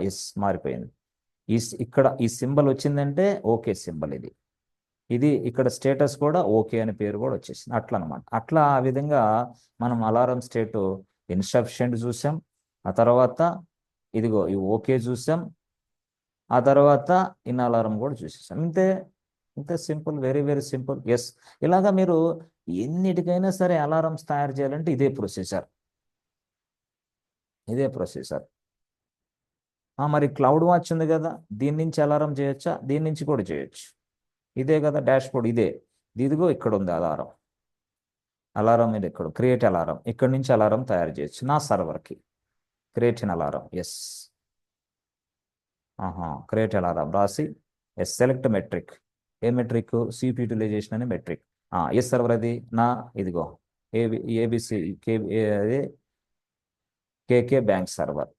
Yes మారిపోయింది. ఇక్కడ ఈ సింబల్ వచ్చిందంటే ఓకే సింబల్ ఇది. ఇది ఇక్కడ స్టేటస్ కూడా ఓకే అనే పేరు కూడా వచ్చేసింది. అట్లా అనమాట. అట్లా ఆ విధంగా మనం అలారం స్టేట్ ఇన్సఫిషియెంట్ చూసాం. ఆ తర్వాత ఇదిగో ఈ ఓకే చూసాం. ఆ తర్వాత ఇన్ అలారం కూడా చూసేసాం. ఇంతే, ఇంతే simple, very very simple. Yes, ఇలాగా మీరు ఎన్నిటికైనా సరే అలారమ్స్ తయారు చేయాలంటే ఇదే ప్రొసీజర్, ఇదే ప్రొసీజర్. మరి క్లౌడ్ వాచ్ ఉంది కదా, దీని నుంచి అలారం చేయొచ్చా? దీని నుంచి కూడా చేయొచ్చు. ఇదే కదా డాష్ బోర్డ్, ఇదే. ఇదిగో ఇక్కడ ఉంది అలారం. అలారం ఇది ఇక్కడ క్రియేట్ అలారం, ఇక్కడ నుంచి అలారం తయారు చేయొచ్చు నా సర్వర్కి. Create in alarm, yes. Create alarm రాసి ఎస్ సెలెక్ట్ మెట్రిక్. ఏ మెట్రిక్? సిపి యూటిలైజేషన్ అనే మెట్రిక్. ఏ సర్వర్ అది? నా ఇదిగో ఏబిసి అదే కేకే బ్యాంక్ సర్వర్.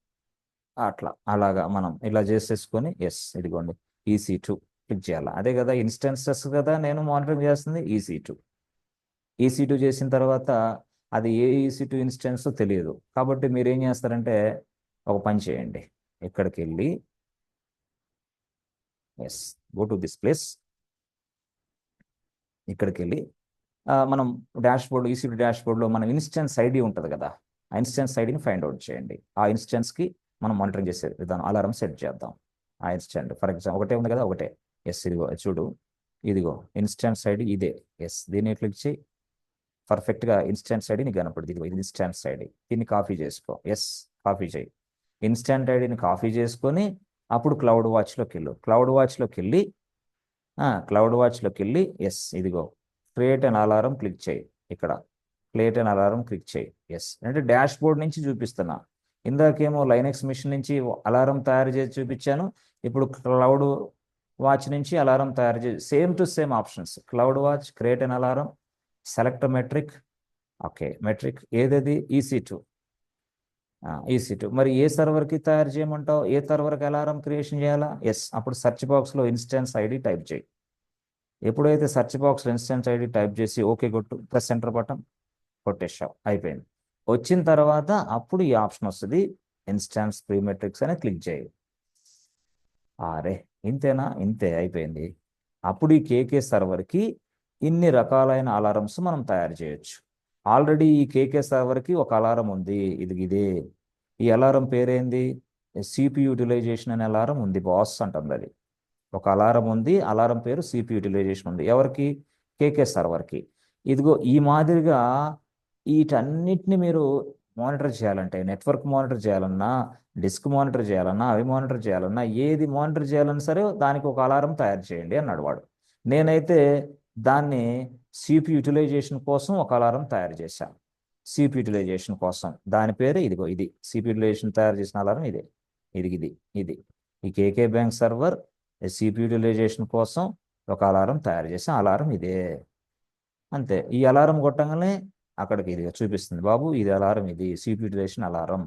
అట్లా అలాగా మనం ఇలా చేసేసుకొని ఎస్ ఇదిగోండి EC2 క్లిక్ చేయాలి. అదే కదా ఇన్స్టెన్సెస్ కదా నేను మానిటరింగ్ చేస్తుంది, EC2 చేసిన తర్వాత అది ఏ EC2 ఇన్స్టెన్స్ తెలియదు. కాబట్టి మీరు ఏం చేస్తారంటే ఒక పని చేయండి, ఇక్కడికి వెళ్ళి yes go to this place. ఇక్కడికి వెళ్ళి మనం డాష్ బోర్డ్ EC2 డాష్ బోర్డ్లో మనం ఇన్స్టెన్స్ ఐడి ఉంటుంది కదా, ఆ ఇన్స్టెన్స్ ఐడిని ఫైండ్ అవుట్ చేయండి. ఆ ఇన్స్టెన్స్కి మనం మానిటరింగ్ చేసే విధానం అలారం సెట్ చేద్దాం. ఆ ఇన్స్టెంట్ ఫర్ ఎగ్జాంపుల్ ఒకటే ఉంది కదా, ఒకటే. ఎస్ ఇదిగో చూడు, ఇదిగో ఇన్స్టెన్స్ ఐడి ఇదే. ఎస్ దీన్ని క్లిక్ చేయి. పర్ఫెక్ట్గా ఇన్స్టెన్స్ ఐడి నీకు కనపడుతుంది. ఇదిగో ఇది ఇన్స్టెన్స్ ఐడి, దీన్ని కాపీ చేసుకో. ఎస్ కాపీ చేయి. ఇన్స్టెంట్ ఐడిని కాపీ చేసుకొని అప్పుడు క్లౌడ్ వాచ్లోకి వెళ్ళు. క్లౌడ్ వాచ్లోకి వెళ్ళి ఎస్ ఇదిగో క్రియేట్ అన్ అలారం క్లిక్ చేయి. ఇక్కడ క్రియేట్ అన్ అలారం క్లిక్ చేయి. ఎస్ అంటే డాష్ బోర్డ్ నుంచి చూపిస్తున్నా. ఇందాకేమో లైనెక్స్ మిషన్ నుంచి అలారం తయారు చేసి చూపించాను. ఇప్పుడు క్లౌడ్ వాచ్ నుంచి అలారం తయారు చేసి same to same options. CloudWatch, create an alarm, select metric. Okay metric ఏదది? EC2. మరి ఏ సర్వర్కి తయారు చేయమంటావు? ఏ సర్వర్కి అలారం క్రియేషన్ చేయాలా? ఎస్ అప్పుడు సెర్చ్ బాక్స్లో ఇన్స్టెన్స్ ఐడి టైప్ చేయి. ఎప్పుడైతే సెర్చ్ బాక్స్లో ఇన్స్టెన్స్ ఐడి టైప్ చేసి ఓకే కొట్టు, ప్రెస్ ఎంటర్ బటన్ కొట్టేసావు, అయిపోయింది. వచ్చిన తర్వాత అప్పుడు ఈ ఆప్షన్ వస్తుంది, ఇన్స్టెన్స్ ప్రీమెట్రిక్స్ అని క్లిక్ చేయి. అరే ఇంతేనా? ఇంతే, అయిపోయింది. అప్పుడు ఈ కేకే సర్వర్కి ఇన్ని రకాలైన అలారమ్స్ మనం తయారు చేయొచ్చు. ఆల్రెడీ ఈ కేకే సర్వర్కి ఒక అలారం ఉంది, ఇదే. ఈ అలారం పేరేంది? సిపి యూటిలైజేషన్ అనే అలారం ఉంది, బాస్ అంటుంది అది. ఒక అలారం ఉంది, అలారం పేరు సిపి యూటిలైజేషన్ ఉంది. ఎవరికి? కేకే సర్వర్కి. ఇదిగో ఈ మాదిరిగా వీటన్నిటిని మీరు మానిటర్ చేయాలంటే, నెట్వర్క్ మానిటర్ చేయాలన్నా, డిస్క్ మానిటర్ చేయాలన్నా, అవి మానిటర్ చేయాలన్నా, ఏది మానిటర్ చేయాలన్నా సరే దానికి ఒక అలారం తయారు చేయండి అన్నాడు వాడు. నేనైతే దాన్ని సిపి యూటిలైజేషన్ కోసం ఒక అలారం తయారు చేశాను. సిపి యూటిలైజేషన్ కోసం దాని పేరు ఇదిగో ఇది. సిపి యూటిలైజేషన్ తయారు చేసిన అలారం ఇదే. ఇది ఈ కేకే బ్యాంక్ సర్వర్ సిపి యూటిలైజేషన్ కోసం ఒక అలారం తయారు చేసిన అలారం ఇదే. అంతే. ఈ అలారం కొట్టగానే అక్కడికి ఇది చూపిస్తుంది, బాబు ఇది అలారం, ఇది సిపి యూటిలైజేషన్ అలారం.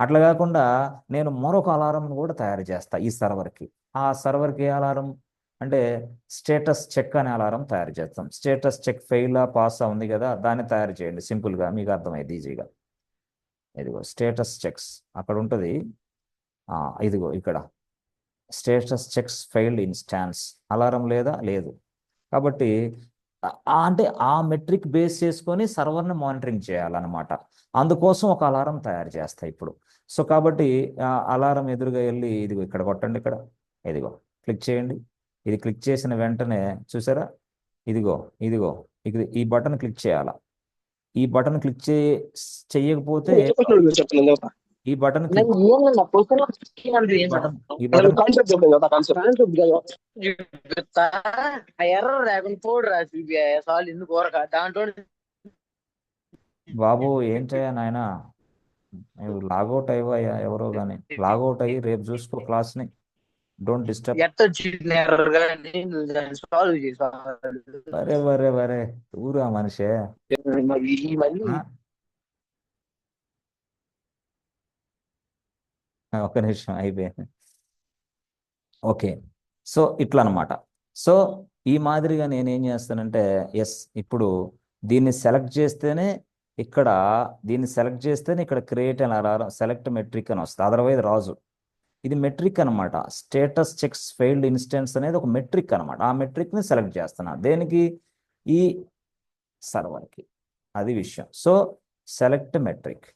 అట్లా కాకుండా నేను మరొక అలారం కూడా తయారు చేస్తా ఈ సర్వర్కి. ఆ సర్వర్కి ఏ అలారం అంటే స్టేటస్ చెక్ అనే అలారం తయారు చేస్తాం. స్టేటస్ చెక్ ఫెయిలా పాస్ ఉంది కదా, దాన్ని తయారు చేయండి సింపుల్గా, మీకు అర్థమైంది ఈజీగా. ఇదిగో స్టేటస్ చెక్స్ అక్కడ ఉంటుంది. ఇదిగో ఇక్కడ status checks failed instance alarm లేదు. కాబట్టి అంటే ఆ మెట్రిక్ బేస్ చేసుకొని సర్వర్ని మానిటరింగ్ చేయాలన్నమాట. అందుకోసం ఒక అలారం తయారు చేస్తా ఇప్పుడు. సో కాబట్టి అలారం ఎదురుగా వెళ్ళి ఇదిగో ఇక్కడ కొట్టండి, ఇక్కడ ఇదిగో క్లిక్ చేయండి. ఇది క్లిక్ చేసిన వెంటనే చూసారా, ఇదిగో ఈ బటన్ క్లిక్ చేయాలా. ఈ బటన్ క్లిక్ చెయ్యకపోతే ఈ బటన్ క్లిక్ బాబు ఏంటయ్యా నాయన, నువ్వు లాగౌట్ అయ్యా, ఎవరో కానీ లాగౌట్ అయ్యి రేపు చూసుకో క్లాస్ని. Don't disturb. వరే ఊరా మనిషే. ఒక్క నిమిషం అయిపోయింది. ఓకే, సో ఇట్లా అనమాట. సో ఈ మాదిరిగా నేనేం చేస్తానంటే ఎస్ ఇప్పుడు దీన్ని సెలెక్ట్ చేస్తేనే ఇక్కడ క్రియేట్ అని అలారం సెలెక్ట్ మెట్రిక్ అని వస్తుంది, అదర్వైజ్ రాజు. ఇది మెట్రిక్ అనమాట. స్టేటస్ చెక్స్ ఫెయిల్డ్ ఇన్స్టెన్స్ అనేది ఒక మెట్రిక్ అనమాట. ఆ మెట్రిక్ని సెలెక్ట్ చేస్తున్నా దేనికి, ఈ సర్వర్కి. అది విషయం. సో సెలెక్ట్ మెట్రిక్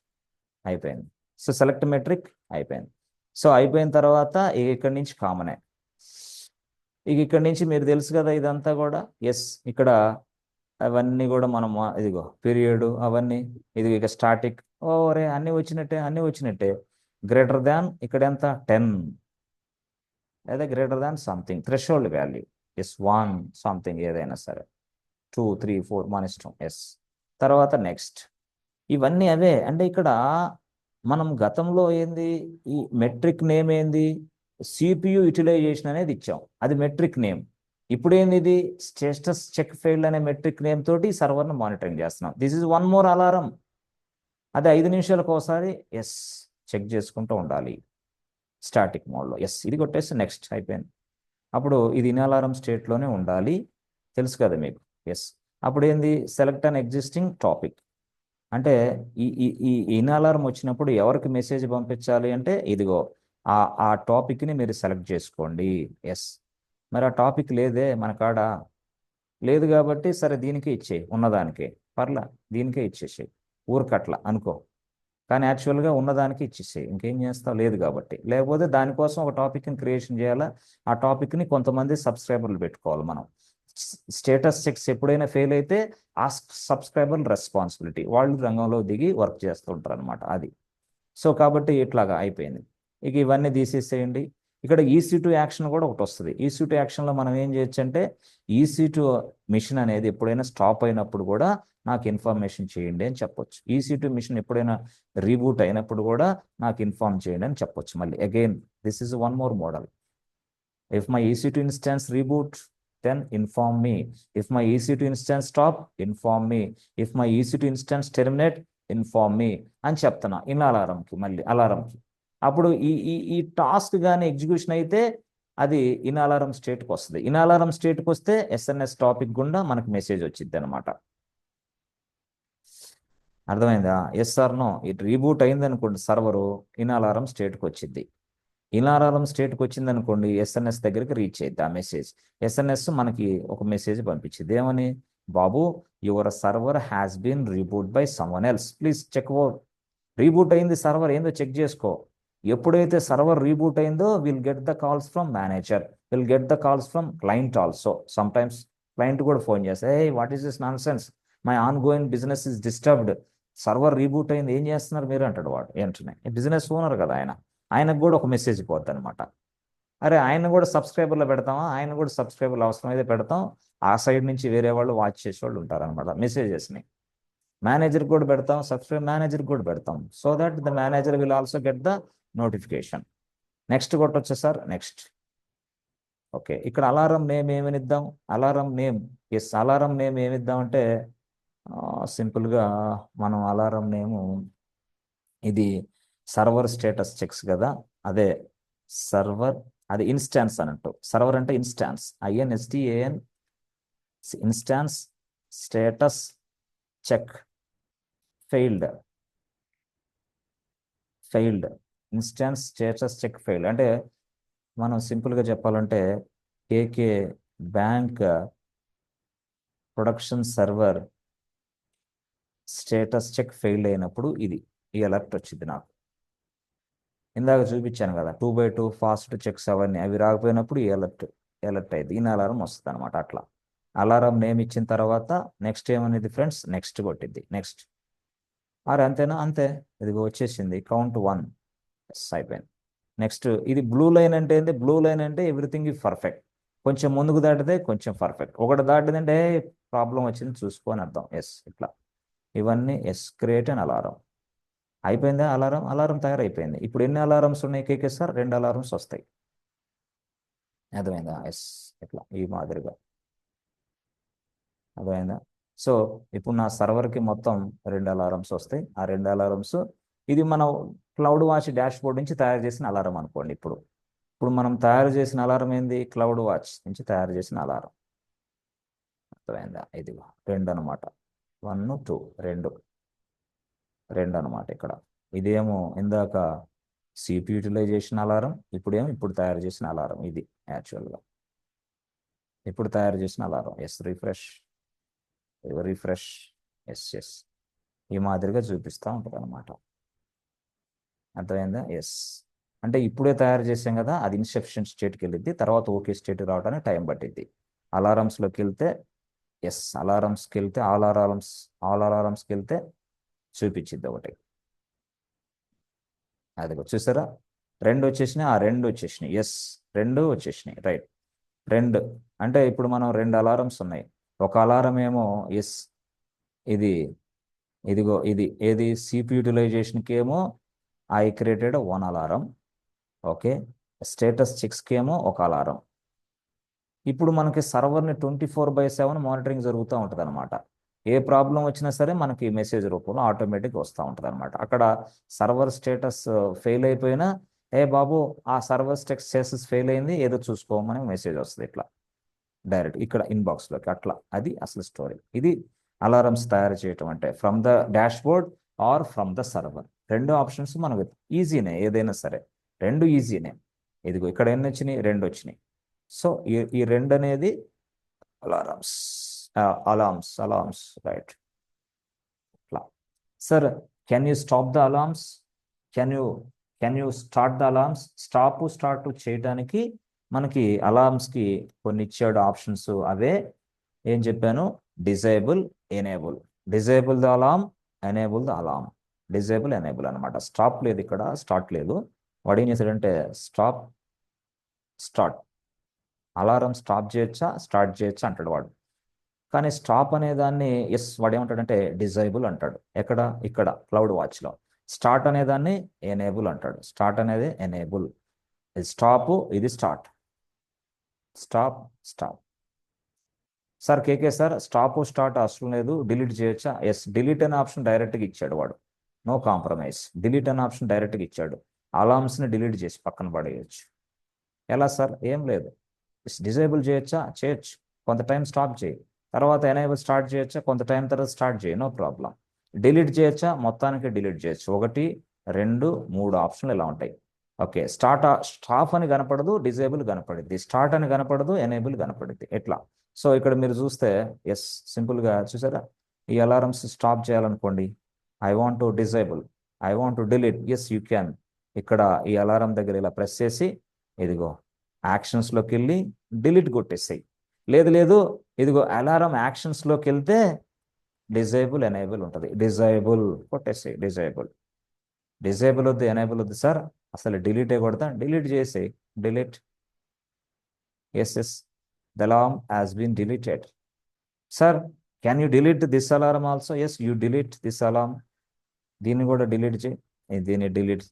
అయిపోయింది. సో సెలెక్ట్ మెట్రిక్ అయిపోయింది. సో అయిపోయిన తర్వాత ఇక్కడి నుంచి కామనే. ఇక్కడ నుంచి మీరు తెలుసు కదా ఇదంతా కూడా. ఎస్, ఇక్కడ అవన్నీ కూడా మనం ఇదిగో పీరియడ్ అవన్నీ, ఇది ఇక స్టాటిక్. ఓరే అన్నీ వచ్చినట్టే, అన్నీ వచ్చినట్టే. గ్రేటర్ దాన్ ఇక్కడ ఎంత 10 లేదా greater than something threshold value. Yes 1 something ఏదైనా సరే, 2 3 4 మన ఇష్టం. ఎస్, తర్వాత నెక్స్ట్. ఇవన్నీ అవే. అంటే ఇక్కడ మనం గతంలో ఏంది, ఈ మెట్రిక్ నేమ్ ఏంది, సిపియు యూటిలైజేషన్ అనేది ఇచ్చాం, అది మెట్రిక్ నేమ్. ఇప్పుడు ఏంది, ఇది స్టేటస్ చెక్ ఫెయిల్డ్ అనే మెట్రిక్ నేమ్ తోటి సర్వర్ను మానిటరింగ్ చేస్తున్నాం. This is one more alarm. అదే 5 నిమిషాలకు ఒకసారి ఎస్ చెక్ చేసుకుంటూ ఉండాలి స్టాటిక్ మోడ్లో. ఎస్ ఇది కొట్టేసి నెక్స్ట్ అయిపోయింది. అప్పుడు ఇది ఇన్ అలారం స్టేట్లోనే ఉండాలి, తెలుసు కదా మీకు. ఎస్, అప్పుడు ఏంది, సెలెక్ట్ అన్ ఎగ్జిస్టింగ్ టాపిక్. అంటే ఈ ఈ ఈ ఇన్ అలారం వచ్చినప్పుడు ఎవరికి మెసేజ్ పంపించాలి అంటే, ఇదిగో ఆ ఆ టాపిక్ని మీరు సెలెక్ట్ చేసుకోండి. ఎస్, మరి ఆ టాపిక్ లేదే మన కాడ, లేదు కాబట్టి సరే దీనికే ఇచ్చేయి, ఉన్నదానికే పర్లా, దీనికే ఇచ్చేసేయి ఊరికట్లా అనుకో. కానీ యాక్చువల్గా ఉన్నదానికి ఇచ్చేసేయి, ఇంకేం చేస్తావు, లేదు కాబట్టి. లేకపోతే దానికోసం ఒక టాపిక్ని క్రియేషన్ చేయాలా, ఆ టాపిక్ని కొంతమంది సబ్స్క్రైబర్లు పెట్టుకోవాలి మనం. స్టేటస్ చెక్స్ ఎప్పుడైనా ఫెయిల్ అయితే ఆ సబ్స్క్రైబర్ రెస్పాన్సిబిలిటీ, వాళ్ళు రంగంలో దిగి వర్క్ చేస్తూ ఉంటారు అనమాట. అది. సో కాబట్టి ఇట్లాగా అయిపోయింది. ఇక ఇవన్నీ తీసేసేయండి. ఇక్కడ EC2 యాక్షన్ కూడా ఒకటి వస్తుంది. EC2 యాక్షన్లో మనం ఏం చేయొచ్చు అంటే, EC2 మిషన్ అనేది ఎప్పుడైనా స్టాప్ అయినప్పుడు కూడా నాకు ఇన్ఫర్మేషన్ చేయండి అని చెప్పొచ్చు. EC2 మిషన్ ఎప్పుడైనా రీబూట్ అయినప్పుడు కూడా నాకు ఇన్ఫార్మ్ చేయండి అని చెప్పొచ్చు. మళ్ళీ again this is one more model. If my EC2 instance reboot, then inform me. If my EC2 instance stop, inform me. If my EC2 instance terminate, inform me అని చెప్తున్నా ఇన్ అలారంకి, మళ్ళీ అలారంకి. అప్పుడు ఈ ఈ ఈ టాస్క్ కానీ ఎగ్జిక్యూషన్ అయితే అది ఇన్ అలారం స్టేట్కి వస్తుంది. ఇన్ అలారం స్టేట్కి వస్తే SMS టాపిక్ గుండా మనకు మెసేజ్ వచ్చింది అనమాట. అర్థమైందా? Yes or no. It reboot అయింది అనుకోండి సర్వరు, ఇన్ అలారం స్టేట్కి వచ్చింది. ఇన్ అలారం స్టేట్కి వచ్చింది అనుకోండి, SMS దగ్గరికి రీచ్ అయ్యింది ఆ మెసేజ్. SMS మనకి ఒక మెసేజ్ పంపించింది ఏమని, బాబు your server has been reboot by someone else, please check out. Reboot అయింది సర్వర్, ఏందో చెక్ చేసుకో. ఎప్పుడైతే సర్వర్ రీబూట్ అయిందో will get the calls from manager, will get the calls from client also. Sometimes client కూడా phone చేస్తే, ఏ what is this nonsense, my ongoing business is disturbed, server reboot అయింది, ఏం చేస్తున్నారు మీరు అంటాడు వాడు. ఏంటనే బిజినెస్ ఓనర్ కదా ఆయన, ఆయనకు కూడా ఒక మెసేజ్ పోద్ది అనమాట. అరే ఆయన కూడా సబ్స్క్రైబర్లో పెడతామా, ఆయన కూడా సబ్స్క్రైబర్లు అవసరమైతే పెడతాం. ఆ సైడ్ నుంచి వేరే వాళ్ళు వాచ్ చేసే వాళ్ళు ఉంటారనమాట మెసేజెస్ని. మేనేజర్ కూడా పెడతాం, సబ్స్క్రైబ్ మేనేజర్ కూడా పెడతాం, so that the manager will also get the notification. Next కొట్టొచ్చా సార్, నెక్స్ట్. ఓకే, ఇక్కడ అలారం నేమ్ ఏమని ఇద్దాం, alarm name. Yes, alarm name ఏమిద్దాం అంటే సింపుల్గా మనం అలారం నేము, ఇది సర్వర్ స్టేటస్ చెక్స్ కదా, అదే సర్వర్, అది ఇన్స్టాన్స్ అన్నట్టు. సర్వర్ అంటే instance, INSTAN, instance status check failed, failed instance status check failed. అంటే మనం సింపుల్గా చెప్పాలంటే KK bank production server status check failed అయినప్పుడు ఇది ఈ అలర్ట్ వచ్చింది నాకు. ఇందాక చూపించాను కదా 2x2 ఫాస్ట్ చెక్స్ అవన్నీ, అవి రాకపోయినప్పుడు ఈ అలర్ట్ అయింది, ఇన్ అలారం వస్తుంది అనమాట. అట్లా అలారం నేమ్ ఇచ్చిన తర్వాత నెక్స్ట్ ఏమనేది ఫ్రెండ్స్, నెక్స్ట్ కొట్టింది. నెక్స్ట్ ఆర్ అంతేనా, అంతే. ఇది వచ్చేసింది కౌంట్ 1. అయిపోయింది. నెక్స్ట్ ఇది బ్లూ లైన్ అంటే ఏంటి, బ్లూ లైన్ అంటే ఎవ్రీథింగ్ ఈ పర్ఫెక్ట్. కొంచెం ముందుకు దాటితే కొంచెం పర్ఫెక్ట్, ఒకటి దాటిదంటే ప్రాబ్లం వచ్చింది చూసుకొని అర్థం. ఎస్, ఇట్లా ఇవన్నీ ఎస్ క్రియేట్ అండ్ అలారం అయిపోయిందా. అలారం అలారం తయారైపోయింది. ఇప్పుడు ఎన్ని అలారమ్స్ ఉన్నాయి కేకే సార్, 2 అలారమ్స్ వస్తాయి. అర్థమైందా? ఎస్, ఇట్లా ఈ మాదిరిగా అర్థమైందా. సో ఇప్పుడు నా సర్వర్కి మొత్తం 2 అలారమ్స్ వస్తాయి. ఆ 2 అలారమ్స్ ఇది మనం క్లౌడ్ వాచ్ డాష్ బోర్డ్ నుంచి తయారు చేసిన అలారం అనుకోండి. ఇప్పుడు ఇప్పుడు మనం తయారు చేసిన అలారం ఏంది, క్లౌడ్ వాచ్ నుంచి తయారు చేసిన అలారం. అర్థమైందా? ఇది 2 అనమాట, 1 2 2 2 అనమాట. ఇక్కడ ఇదేమో ఇందాక సిపి యూటిలైజేషన్ అలారం, ఇప్పుడు తయారు చేసిన అలారం ఇది యాక్చువల్గా ఇప్పుడు తయారు చేసిన అలారం. ఎస్ రిఫ్రెష్ ఎస్ ఈ మాదిరిగా చూపిస్తూ ఉంటుంది అనమాట. అర్థమైందా? ఎస్ అంటే ఇప్పుడే తయారు చేసాం కదా, అది ఇన్సఫిషియెంట్ స్టేట్కి వెళ్ళిద్ది, తర్వాత ఓకే స్టేట్కి రావడానికి టైం పట్టిద్ది. అలారమ్స్లోకి వెళ్తే ఆల్ అలారమ్స్కి వెళ్తే చూపించిద్ది ఒకటి. అదిగో చూసారా, రెండు వచ్చేసినాయి. ఎస్ రెండు వచ్చేసినాయి. రైట్, రెండు అంటే ఇప్పుడు మనం రెండు అలారమ్స్ ఉన్నాయి. ఒక అలారం ఏమో ఎస్ ఇది ఇదిగో ఇది ఏది సిపి యూటిలైజేషన్కి ఏమో I created one alarm. Okay, status చెక్స్కి ఏమో ఒక అలారం. ఇప్పుడు మనకి సర్వర్ని 24/7 మానిటరింగ్ జరుగుతూ ఉంటుంది అనమాట. ఏ ప్రాబ్లం వచ్చినా సరే మనకి మెసేజ్ రూపంలో ఆటోమేటిక్ వస్తూ ఉంటుంది అనమాట. అక్కడ సర్వర్ స్టేటస్ ఫెయిల్ అయిపోయినా, ఏ బాబు ఆ సర్వర్ స్టేటస్ ఫెయిల్ అయింది ఏదో చూసుకోమని మెసేజ్ వస్తుంది ఇట్లా డైరెక్ట్ ఇక్కడ ఇన్బాక్స్లోకి. అట్లా అది అసలు స్టోరీ. ఇది అలారమ్స్ తయారు చేయటం అంటే from the dashboard or from the server. రెండు ఆప్షన్స్ మనకు ఈజీనే, ఏదైనా సరే రెండు ఈజీనే. ఇదిగో ఇక్కడ ఎన్ని వచ్చినాయి, రెండు వచ్చినాయి. సో ఈ రెండు అనేది అలారమ్స్ అలార్మ్స్ రైట్. ఇట్లా sir, can you stop the alarms, can you start the alarms. Start చేయడానికి మనకి అలార్మ్స్కి కొన్ని ఇచ్చాడు ఆప్షన్స్. అవే ఏం చెప్పాను, disable the alarm, enable the alarm. Disable enable అనమాట. స్టాప్ లేదు ఇక్కడ, స్టార్ట్ లేదు. వాడు ఏం చేశాడంటే స్టార్ట్ అలారం స్టార్ట్ చేయొచ్చా అంటాడు వాడు. కానీ స్టాప్ అనే దాన్ని వాడు ఏమంటాడంటే డిజైబుల్ అంటాడు. ఇక్కడ క్లౌడ్ వాచ్లో. స్టార్ట్ అనేదాన్ని ఎనేబుల్ అంటాడు. స్టార్ట్ అనేది ఎనేబుల్, ఇది స్టాప్, ఇది స్టాప్. సార్ కేకే సార్, స్టార్ట్ అవసరం లేదు, డిలీట్ చేయొచ్చా? డిలీట్ అనే ఆప్షన్ డైరెక్ట్గా ఇచ్చాడు వాడు. No compromise. డిలీట్ అనే ఆప్షన్ డైరెక్ట్గా ఇచ్చాడు. అలార్మ్స్ని డిలీట్ చేసి పక్కన పడేయచ్చు. ఎలా సార్? ఏం లేదు, డిజేబుల్ చేయొచ్చు, కొంత టైం స్టాప్ చేయి, తర్వాత ఎనేబుల్ స్టార్ట్ చేయొచ్చా, కొంత టైం తర్వాత స్టార్ట్ చేయి, నో ప్రాబ్లం. డిలీట్ చేయొచ్చా? మొత్తానికి డిలీట్ చేయొచ్చు. 1, 2, 3 ఆప్షన్లు ఇలా ఉంటాయి. ఓకే, స్టాప్ అని కనపడదు, డిజేబుల్ కనపడిద్ది, స్టార్ట్ అని కనపడదు, ఎనేబుల్ కనపడిద్ది. ఎట్లా? సో ఇక్కడ మీరు చూస్తే సింపుల్గా చూసారా, ఈ అలారమ్స్ స్టాప్ చేయాలనుకోండి, I want to disable, I want to delete, you can. ఇక్కడ ఈ అలారం దగ్గర ఇలా ప్రెస్ చేసి ఇదిగో యాక్షన్స్లోకి వెళ్ళి డిలీట్ కొట్టేసాయి. లేదు ఇదిగో అలారం యాక్షన్స్లోకి వెళ్తే డిజేబుల్ ఎనేబుల్ ఉంటుంది. డిజేబుల్ కొట్టేసాయి. డిజేబుల్ వద్దు, ఎనేబుల్ వద్దు సార్, అసలు డిలీటే కొడతా, డిలీట్ చేసేయి. Delete. The alarm has been deleted. Sir can you delete this alarm also? You delete this alarm. దీన్ని కూడా డిలీట్ చేయి. దీన్ని డిలీట్.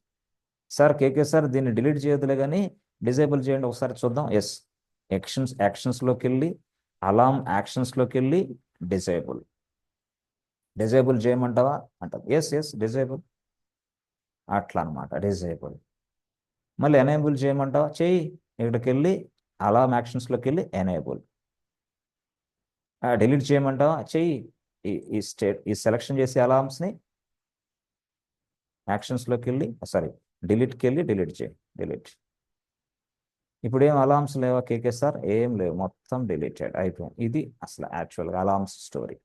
సార్ కేకే సార్ దీన్ని డిలీట్ చేయొద్దులే కానీ డిజేబుల్ చేయండి ఒకసారి చూద్దాం. యాక్షన్స్లోకి వెళ్ళి అలార్మ్ యాక్షన్స్లోకి వెళ్ళి డిజేబుల్ చేయమంటావా అంటారు. డిజేబుల్. అట్లా అనమాట, డిజేబుల్. మళ్ళీ ఎనేబుల్ చేయమంటావా? చెయ్యి. ఇక్కడికి వెళ్ళి అలార్మ్ యాక్షన్స్లోకి వెళ్ళి ఎనేబుల్. డిలీట్ చేయమంటావా? చెయ్యి. ఈ సెలెక్షన్ చేసే అలార్మ్స్ని యాక్షన్స్లోకి వెళ్ళి డిలీట్కి వెళ్ళి డిలీట్ చేయి. డిలీట్. ఇప్పుడు ఏం అలార్మ్స్ లేవా కేకే సార్? ఏం లేవు, మొత్తం డిలీటెడ్ అయిపోయింది. ఇది అసలు యాక్చువల్గా అలార్మ్స్ స్టోరీ.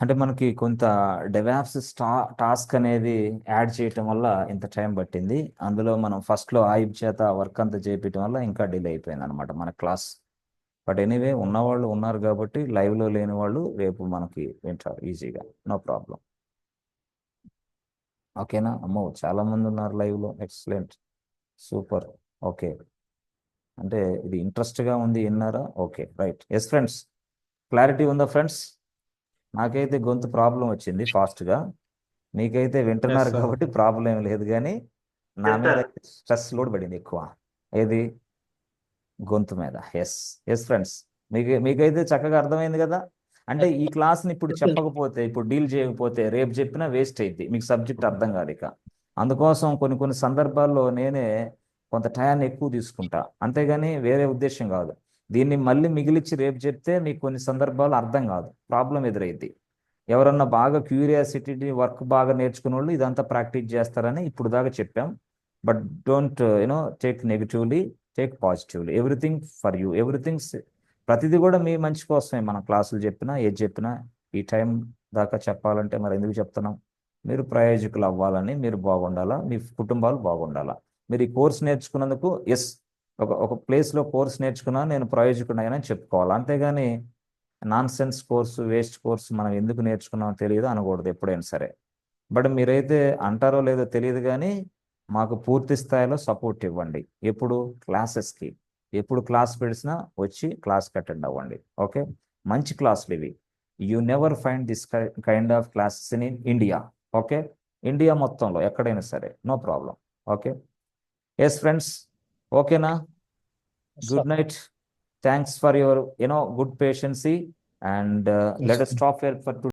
అంటే మనకి కొంత డెవాప్స్ టాస్క్ అనేది యాడ్ చేయటం వల్ల ఇంత టైం పట్టింది. అందులో మనం ఫస్ట్లో ఆయిబ్ చేత వర్క్ అంతా చేపించడం వల్ల ఇంకా డిలే అయిపోయింది అనమాట మన క్లాస్. బట్ ఎనీవే ఉన్నవాళ్ళు ఉన్నారు కాబట్టి, లైవ్లో లేని వాళ్ళు రేపు మనకి వింటారు ఈజీగా, నో ప్రాబ్లం. ఓకేనా? అమ్మో చాలా మంది ఉన్నారు లైవ్లో. Excellent, super. ఓకే, అంటే ఇది ఇంట్రెస్ట్గా ఉంది, విన్నారా? Okay, right. ఫ్రెండ్స్, క్లారిటీ ఉందా ఫ్రెండ్స్? నాకైతే గొంతు ప్రాబ్లం వచ్చింది ఫాస్ట్గా, మీకైతే వింటున్నారు కాబట్టి ప్రాబ్లం ఏం లేదు. కానీ నా మీద స్ట్రెస్ లోడ్ పడింది ఎక్కువ, ఏది గొంతు మీద. ఫ్రెండ్స్, మీకైతే చక్కగా అర్థమైంది కదా. అంటే ఈ క్లాస్ని ఇప్పుడు చెప్పకపోతే, ఇప్పుడు డీల్ చేయకపోతే రేపు చెప్పినా వేస్ట్ అయింది, మీకు సబ్జెక్ట్ అర్థం కాదు ఇక. అందుకోసం కొన్ని సందర్భాల్లో నేనే కొంత టయాన్ని ఎక్కువ తీసుకుంటా, అంతేగాని వేరే ఉద్దేశం కాదు. దీన్ని మళ్ళీ మిగిలిచ్చి రేపు చెప్తే మీకు కొన్ని సందర్భాలు అర్థం కాదు, ప్రాబ్లం ఎదురైద్ది. ఎవరన్నా బాగా క్యూరియాసిటీ వర్క్ బాగా నేర్చుకున్న వాళ్ళు ఇదంతా ప్రాక్టీస్ చేస్తారని ఇప్పుడు దాకా చెప్పాం. But don't take negatively, take positively. Everything for you, everything, ప్రతిదీ కూడా మీ మంచి కోసమే. మన క్లాసులు చెప్పినా ఏది చెప్పినా ఈ టైం దాకా చెప్పాలంటే మరి ఎందుకు చెప్తున్నాం? మీరు ప్రయోజకులు అవ్వాలని, మీరు బాగుండాలా, మీ కుటుంబాలు బాగుండాలా. మీరు ఈ కోర్స్ నేర్చుకున్నందుకు ఎస్, ఒక ప్లేస్లో కోర్స్ నేర్చుకున్నా నేను ప్రయోజకుడైనా చెప్పుకోవాలి. అంతేగాని non sense course, waste course మనం ఎందుకు నేర్చుకున్నామో తెలియదు అనకూడదు ఎప్పుడైనా సరే. బట్ మీరైతే అంటారో లేదో తెలియదు కానీ మాకు పూర్తి స్థాయిలో సపోర్ట్ ఇవ్వండి. ఎప్పుడు క్లాసెస్కి, ఎప్పుడు క్లాస్ పెడిసినా వచ్చి క్లాస్కి అటెండ్ అవ్వండి. ఓకే, మంచి క్లాసులు ఇవి. You never find this kind of classes in India. Okay, India మొత్తంలో ఎక్కడైనా సరే, no problem. Okay, yes friends, ఓకేనా? Sir. Good night. Thanks for your good patience, and let Yes. us stop here for today.